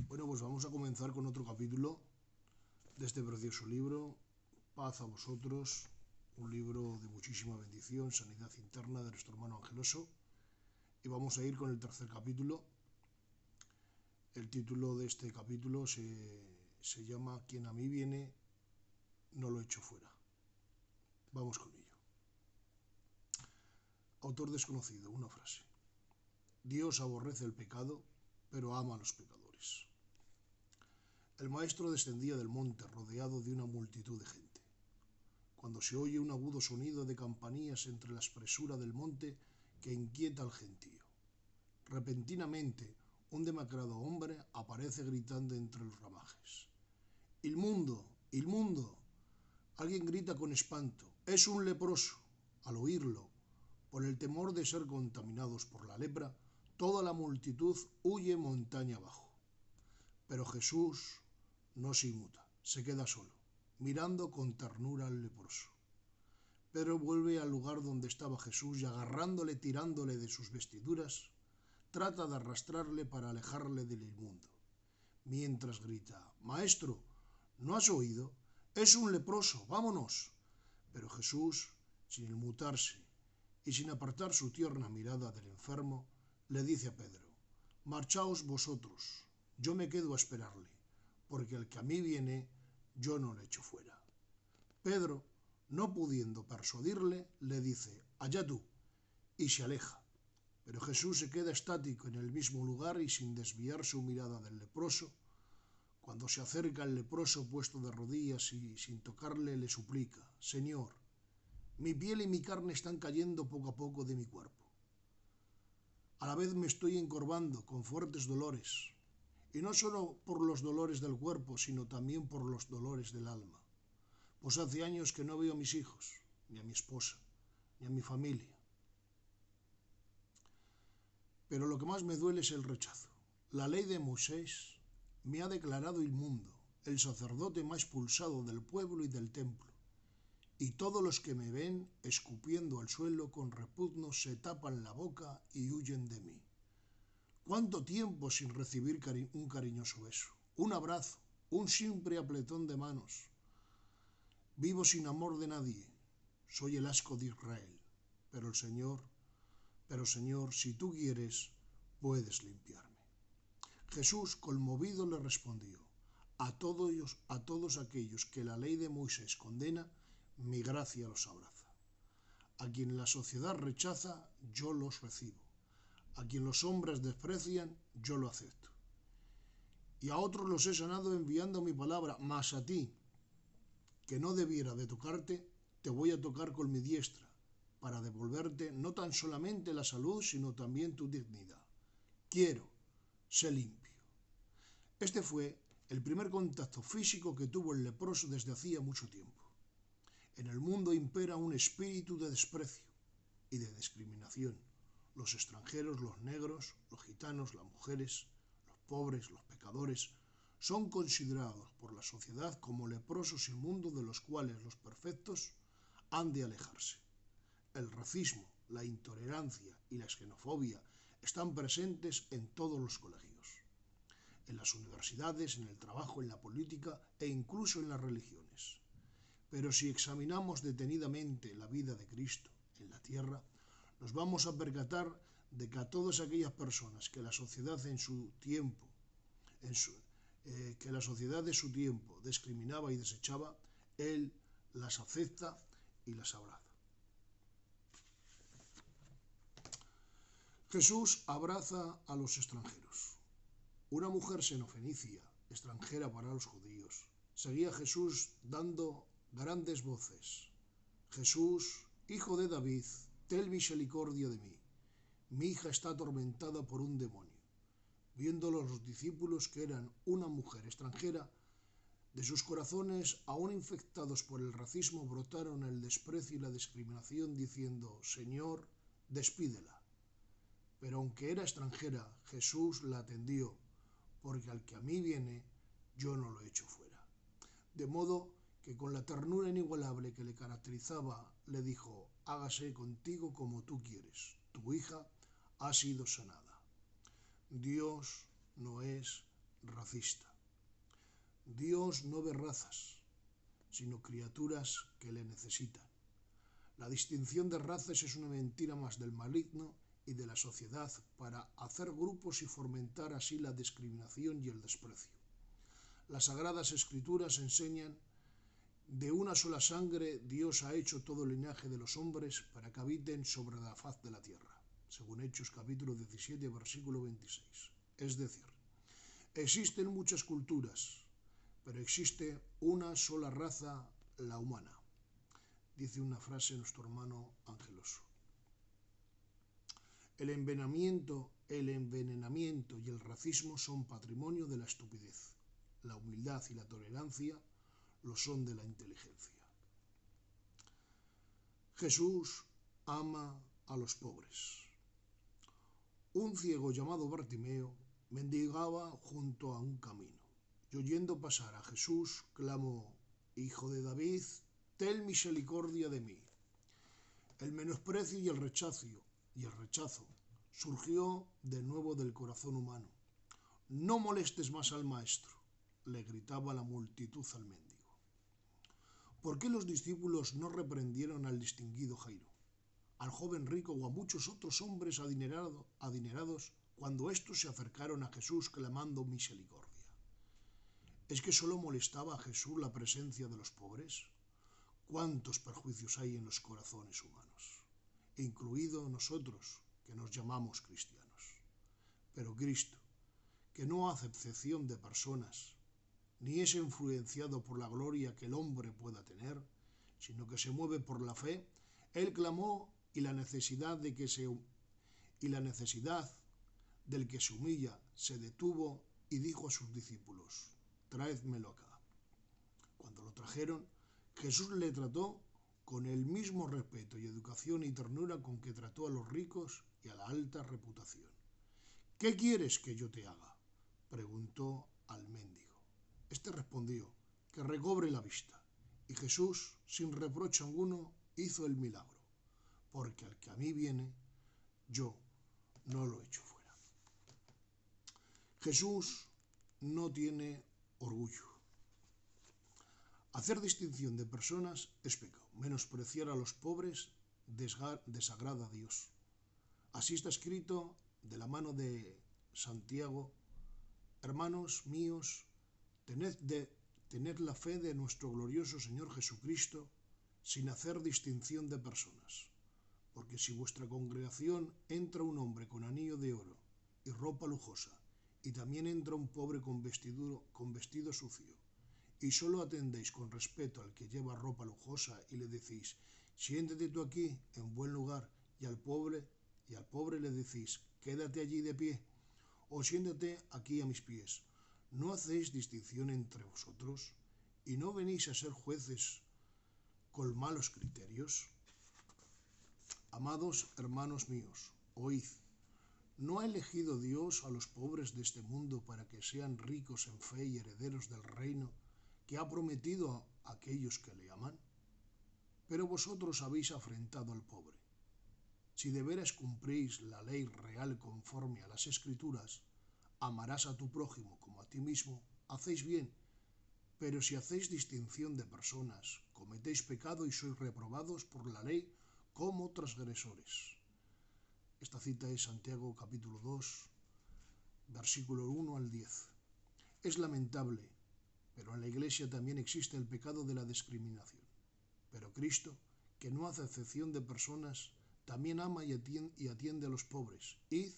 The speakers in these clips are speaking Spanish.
Bueno, pues vamos a comenzar con otro capítulo de este precioso libro, Paz a vosotros, un libro de muchísima bendición, sanidad interna de nuestro hermano Angeloso. Y vamos a ir con el tercer capítulo. El título de este capítulo se llama Quien a mí viene, no lo echo fuera. Vamos con ello. Autor desconocido, una frase. Dios aborrece el pecado, pero ama a los pecadores. El maestro descendía del monte rodeado de una multitud de gente. Cuando se oye un agudo sonido de campanillas entre la espesura del monte que inquieta al gentío. Repentinamente, un demacrado hombre aparece gritando entre los ramajes. ¡Il mundo! ¡Il mundo! Alguien grita con espanto. ¡Es un leproso! Al oírlo, por el temor de ser contaminados por la lepra, toda la multitud huye montaña abajo. Pero Jesús no se inmuta, se queda solo, mirando con ternura al leproso. Pedro vuelve al lugar donde estaba Jesús y agarrándole, tirándole de sus vestiduras, trata de arrastrarle para alejarle del inmundo. Mientras grita, «Maestro, ¿no has oído? Es un leproso, vámonos». Pero Jesús, sin inmutarse y sin apartar su tierna mirada del enfermo, le dice a Pedro, «Marchaos vosotros, yo me quedo a esperarle, porque el que a mí viene, yo no le echo fuera». Pedro, no pudiendo persuadirle, le dice, «Allá tú», y se aleja. Pero Jesús se queda estático en el mismo lugar y sin desviar su mirada del leproso. Cuando se acerca el leproso puesto de rodillas y sin tocarle le suplica, «Señor, mi piel y mi carne están cayendo poco a poco de mi cuerpo. A la vez me estoy encorvando con fuertes dolores, y no solo por los dolores del cuerpo, sino también por los dolores del alma. Pues hace años que no veo a mis hijos, ni a mi esposa, ni a mi familia. Pero lo que más me duele es el rechazo. La ley de Moisés me ha declarado inmundo, el sacerdote me ha expulsado del pueblo y del templo. Y todos los que me ven escupiendo al suelo con repugno se tapan la boca y huyen de mí. ¿Cuánto tiempo sin recibir un cariñoso beso, un abrazo, un simple apretón de manos? Vivo sin amor de nadie, soy el asco de Israel, pero Señor, si tú quieres, puedes limpiarme. Jesús, conmovido, le respondió, a todos aquellos que la ley de Moisés condena, mi gracia los abraza. A quien la sociedad rechaza, yo los recibo. A quien los hombres desprecian, yo lo acepto. Y a otros los he sanado enviando mi palabra, mas a ti, que no debiera de tocarte, te voy a tocar con mi diestra, para devolverte no tan solamente la salud, sino también tu dignidad. Quiero, sé limpio. Este fue el primer contacto físico que tuvo el leproso desde hacía mucho tiempo. En el mundo impera un espíritu de desprecio y de discriminación. Los extranjeros, los negros, los gitanos, las mujeres, los pobres, los pecadores, son considerados por la sociedad como leprosos inmundos de los cuales los perfectos han de alejarse. El racismo, la intolerancia y la xenofobia están presentes en todos los colegios, en las universidades, en el trabajo, en la política e incluso en las religiones. Pero si examinamos detenidamente la vida de Cristo en la tierra, nos vamos a percatar de que a todas aquellas personas que la sociedad de su tiempo discriminaba y desechaba, Él las acepta y las abraza. Jesús abraza a los extranjeros. Una mujer senofenicia, extranjera para los judíos, seguía a Jesús dando grandes voces. Jesús, hijo de David, ten misericordia de mí. Mi hija está atormentada por un demonio. Viéndolo los discípulos que eran una mujer extranjera, de sus corazones, aún infectados por el racismo, brotaron el desprecio y la discriminación, diciendo, Señor, despídela. Pero aunque era extranjera, Jesús la atendió, porque al que a mí viene, yo no lo echo fuera. De modo que con la ternura inigualable que le caracterizaba, le dijo, hágase contigo como tú quieres, tu hija ha sido sanada. Dios no es racista. Dios no ve razas, sino criaturas que le necesitan. La distinción de razas es una mentira más del maligno y de la sociedad para hacer grupos y fomentar así la discriminación y el desprecio. Las Sagradas Escrituras enseñan: de una sola sangre Dios ha hecho todo el linaje de los hombres para que habiten sobre la faz de la tierra, según Hechos capítulo 17, versículo 26. Es decir, existen muchas culturas, pero existe una sola raza, la humana. Dice una frase nuestro hermano Angeloso. El envenenamiento y el racismo son patrimonio de la estupidez. La humildad y la tolerancia lo son de la inteligencia. Jesús ama a los pobres. Un ciego llamado Bartimeo mendigaba junto a un camino, y oyendo pasar a Jesús, clamó: «Hijo de David, ten misericordia de mí». El menosprecio y el rechazo surgió de nuevo del corazón humano. «No molestes más al maestro», le gritaba la multitud al mendigo. ¿Por qué los discípulos no reprendieron al distinguido Jairo, al joven rico o a muchos otros hombres adinerados cuando estos se acercaron a Jesús clamando misericordia? ¿Es que solo molestaba a Jesús la presencia de los pobres? ¿Cuántos perjuicios hay en los corazones humanos, incluidos nosotros que nos llamamos cristianos? Pero Cristo, que no hace excepción de personas, ni es influenciado por la gloria que el hombre pueda tener, sino que se mueve por la fe, él clamó y la necesidad del que se humilla se detuvo y dijo a sus discípulos: «Traédmelo acá». Cuando lo trajeron, Jesús le trató con el mismo respeto y educación y ternura con que trató a los ricos y a la alta reputación. «¿Qué quieres que yo te haga?», preguntó al mendigo. Este respondió: «Que recobre la vista». Y Jesús, sin reproche alguno, hizo el milagro, porque al que a mí viene, yo no lo echo fuera. Jesús no tiene orgullo. Hacer distinción de personas es pecado. Menospreciar a los pobres desagrada a Dios. Así está escrito de la mano de Santiago: «Hermanos míos, tened la fe de nuestro glorioso Señor Jesucristo sin hacer distinción de personas. Porque si vuestra congregación entra un hombre con anillo de oro y ropa lujosa, y también entra un pobre con vestido sucio, y solo atendéis con respeto al que lleva ropa lujosa y le decís: siéntate tú aquí en buen lugar, y al pobre le decís: quédate allí de pie, o siéntate aquí a mis pies, ¿no hacéis distinción entre vosotros? ¿Y no venís a ser jueces con malos criterios? Amados hermanos míos, oíd. ¿No ha elegido Dios a los pobres de este mundo para que sean ricos en fe y herederos del reino que ha prometido a aquellos que le aman? Pero vosotros habéis afrentado al pobre. Si de veras cumplís la ley real conforme a las Escrituras, amarás a tu prójimo como a ti mismo, hacéis bien. Pero si hacéis distinción de personas, cometéis pecado y sois reprobados por la ley como transgresores. Esta cita es Santiago capítulo 2, versículo 1 al 10. Es lamentable, pero en la Iglesia también existe el pecado de la discriminación. Pero Cristo, que no hace excepción de personas, también ama y atiende a los pobres. Id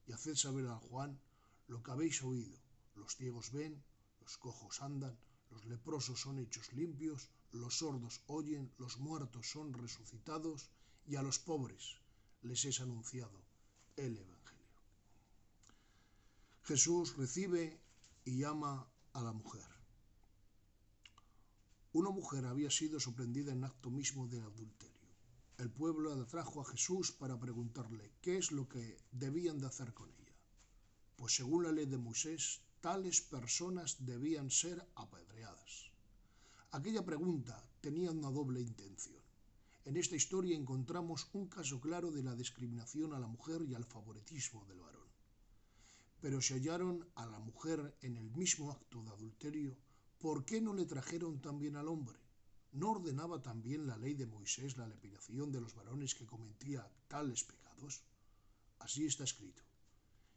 y haced saber a Juan lo que habéis oído. Los ciegos ven, los cojos andan, los leprosos son hechos limpios, los sordos oyen, los muertos son resucitados, y a los pobres les es anunciado el Evangelio. Jesús recibe y ama a la mujer. Una mujer había sido sorprendida en acto mismo del adulterio. El pueblo la trajo a Jesús para preguntarle qué es lo que debían de hacer con ella. Pues según la ley de Moisés, tales personas debían ser apedreadas. Aquella pregunta tenía una doble intención. En esta historia encontramos un caso claro de la discriminación a la mujer y al favoritismo del varón. Pero si hallaron a la mujer en el mismo acto de adulterio, ¿por qué no le trajeron también al hombre? ¿No ordenaba también la ley de Moisés la lapidación de los varones que cometían tales pecados? Así está escrito: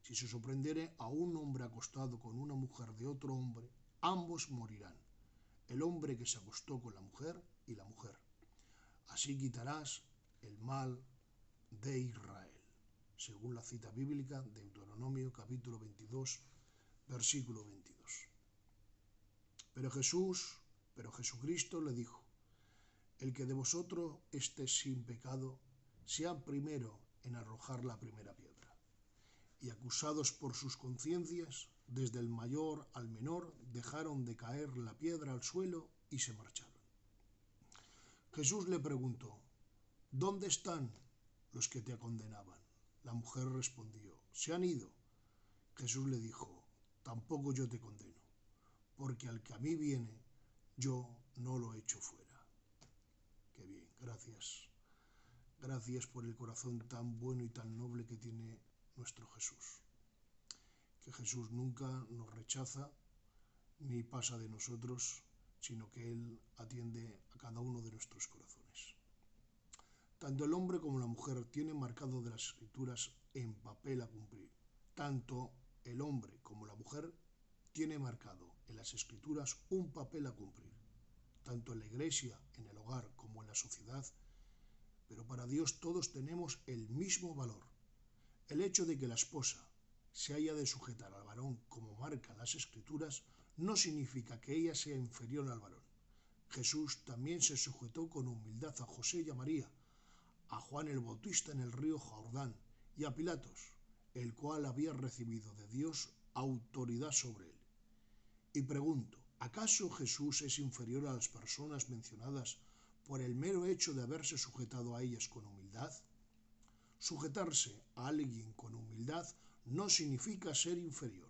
si se sorprendiere a un hombre acostado con una mujer de otro hombre, ambos morirán, el hombre que se acostó con la mujer y la mujer. Así quitarás el mal de Israel, según la cita bíblica de Deuteronomio capítulo 22, versículo 22. Pero Jesucristo le dijo: el que de vosotros esté sin pecado, sea primero en arrojar la primera piedra. Y acusados por sus conciencias, desde el mayor al menor, dejaron de caer la piedra al suelo y se marcharon. Jesús le preguntó: ¿dónde están los que te condenaban? La mujer respondió: se han ido. Jesús le dijo: tampoco yo te condeno, porque al que a mí viene, yo no lo echo fuera. Qué bien, gracias. Gracias por el corazón tan bueno y tan noble que tiene nuestro Jesús. Que Jesús nunca nos rechaza ni pasa de nosotros, sino que Él atiende a cada uno de nuestros corazones. Tanto el hombre como la mujer tienen marcado de las Escrituras en papel a cumplir. Tanto el hombre como la mujer tiene marcado en las Escrituras un papel a cumplir, tanto en la iglesia, en el hogar, como en la sociedad. Pero para Dios todos tenemos el mismo valor. El hecho de que la esposa se haya de sujetar al varón como marcan las Escrituras no significa que ella sea inferior al varón. Jesús también se sujetó con humildad a José y a María, a Juan el Bautista en el río Jordán y a Pilatos, el cual había recibido de Dios autoridad sobre él. Y pregunto: ¿acaso Jesús es inferior a las personas mencionadas por el mero hecho de haberse sujetado a ellas con humildad? Sujetarse a alguien con humildad no significa ser inferior,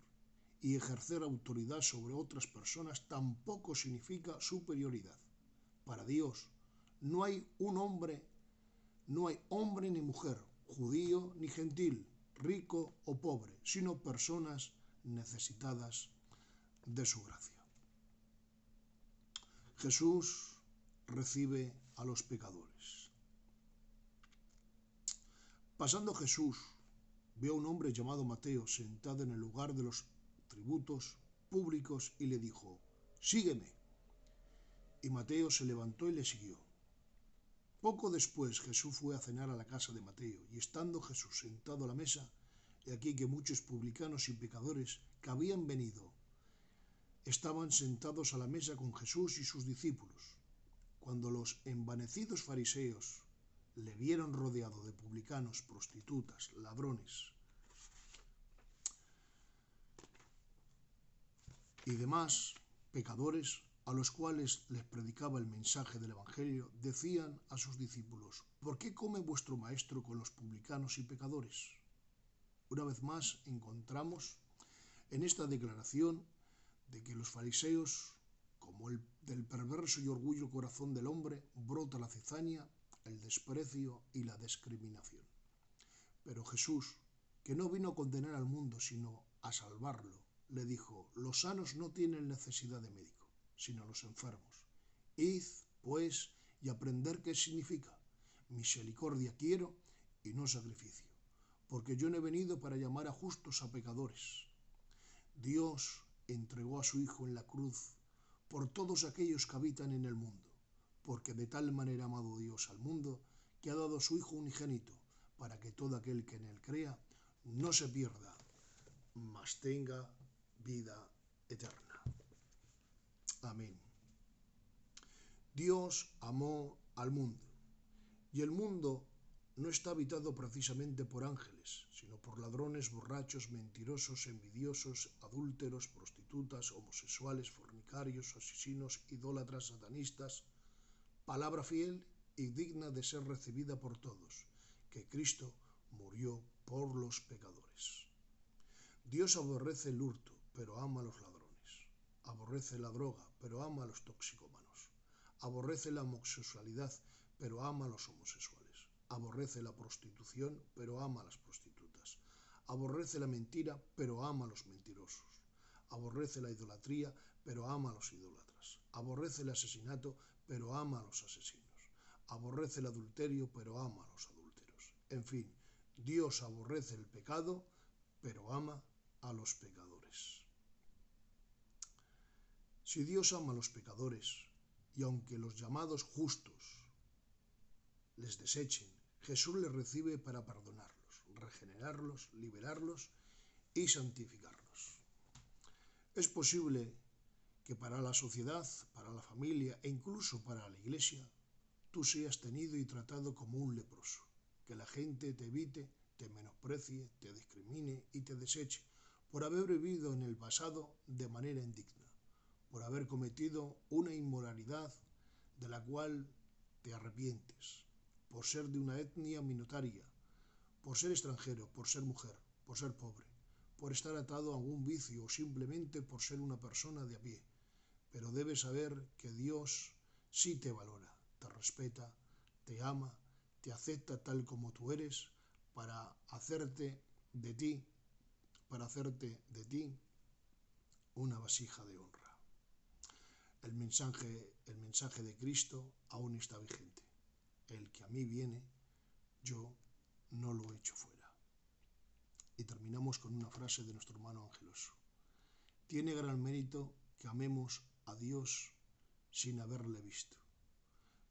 y ejercer autoridad sobre otras personas tampoco significa superioridad. Para Dios no hay hombre ni mujer, judío ni gentil, rico o pobre, sino personas necesitadas de su gracia. Jesús recibe a los pecadores. Pasando Jesús, vio a un hombre llamado Mateo sentado en el lugar de los tributos públicos y le dijo: sígueme. Y Mateo se levantó y le siguió. Poco después Jesús fue a cenar a la casa de Mateo, y estando Jesús sentado a la mesa, he aquí que muchos publicanos y pecadores que habían venido estaban sentados a la mesa con Jesús y sus discípulos. Cuando los envanecidos fariseos le vieron rodeado de publicanos, prostitutas, ladrones y demás pecadores, a los cuales les predicaba el mensaje del Evangelio, decían a sus discípulos: ¿por qué come vuestro maestro con los publicanos y pecadores? Una vez más encontramos en esta declaración de que los fariseos, como del perverso y orgullo corazón del hombre, brota la cizaña, el desprecio y la discriminación. Pero Jesús, que no vino a condenar al mundo, sino a salvarlo, le dijo: los sanos no tienen necesidad de médico, sino los enfermos. Id, pues, y aprender qué significa: misericordia quiero y no sacrificio, porque yo no he venido para llamar a justos a pecadores. Dios entregó a su Hijo en la cruz por todos aquellos que habitan en el mundo, porque de tal manera ha amado Dios al mundo, que ha dado a su Hijo unigénito, para que todo aquel que en él crea no se pierda, mas tenga vida eterna. Amén. Dios amó al mundo, y el mundo no está habitado precisamente por ángeles, sino por ladrones, borrachos, mentirosos, envidiosos, adúlteros, prostitutas, homosexuales, fornicarios, asesinos, idólatras, satanistas. Palabra fiel y digna de ser recibida por todos, que Cristo murió por los pecadores. Dios aborrece el hurto, pero ama a los ladrones. Aborrece la droga, pero ama a los toxicómanos. Aborrece la homosexualidad, pero ama a los homosexuales. Aborrece la prostitución, pero ama a las prostitutas. Aborrece la mentira, pero ama a los mentirosos. Aborrece la idolatría, pero ama a los idólatras. Aborrece el asesinato, pero ama a los asesinos. Aborrece el adulterio, pero ama a los adúlteros. En fin, Dios aborrece el pecado, pero ama a los pecadores. Si Dios ama a los pecadores, y aunque los llamados justos les desechen, Jesús les recibe para perdonarlos, regenerarlos, liberarlos y santificarlos. Es posible que para la sociedad, para la familia e incluso para la iglesia, tú seas tenido y tratado como un leproso, que la gente te evite, te menosprecie, te discrimine y te deseche por haber vivido en el pasado de manera indigna, por haber cometido una inmoralidad de la cual te arrepientes, por ser de una etnia minoritaria, por ser extranjero, por ser mujer, por ser pobre, por estar atado a algún vicio o simplemente por ser una persona de a pie. Pero debes saber que Dios sí te valora, te respeta, te ama, te acepta tal como tú eres para hacerte de ti una vasija de honra. El mensaje de Cristo aún está vigente. El que a mí viene, yo no lo echo fuera. Y terminamos con una frase de nuestro hermano Angeloso. Tiene gran mérito que amemos a Dios sin haberle visto,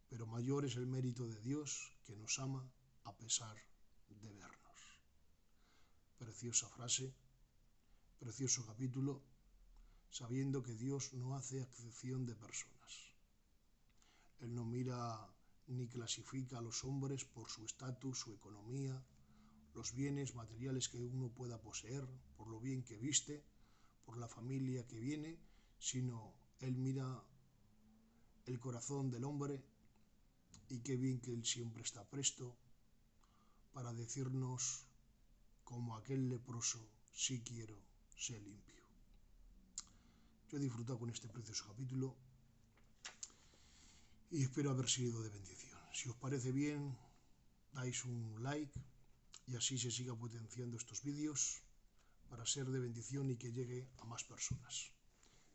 pero mayor es el mérito de Dios que nos ama a pesar de vernos. Preciosa frase, precioso capítulo, sabiendo que Dios no hace acepción de personas. Él no mira ni clasifica a los hombres por su estatus, su economía, los bienes materiales que uno pueda poseer, por lo bien que viste, por la familia que viene, sino Él mira el corazón del hombre y qué bien que Él siempre está presto para decirnos, como aquel leproso, sí quiero, sé limpio. Yo he disfrutado con este precioso capítulo y espero haber sido de bendición. Si os parece bien, dais un like y así se siga potenciando estos vídeos para ser de bendición y que llegue a más personas.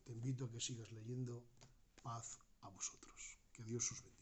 Te invito a que sigas leyendo. Paz a vosotros. Que Dios os bendiga.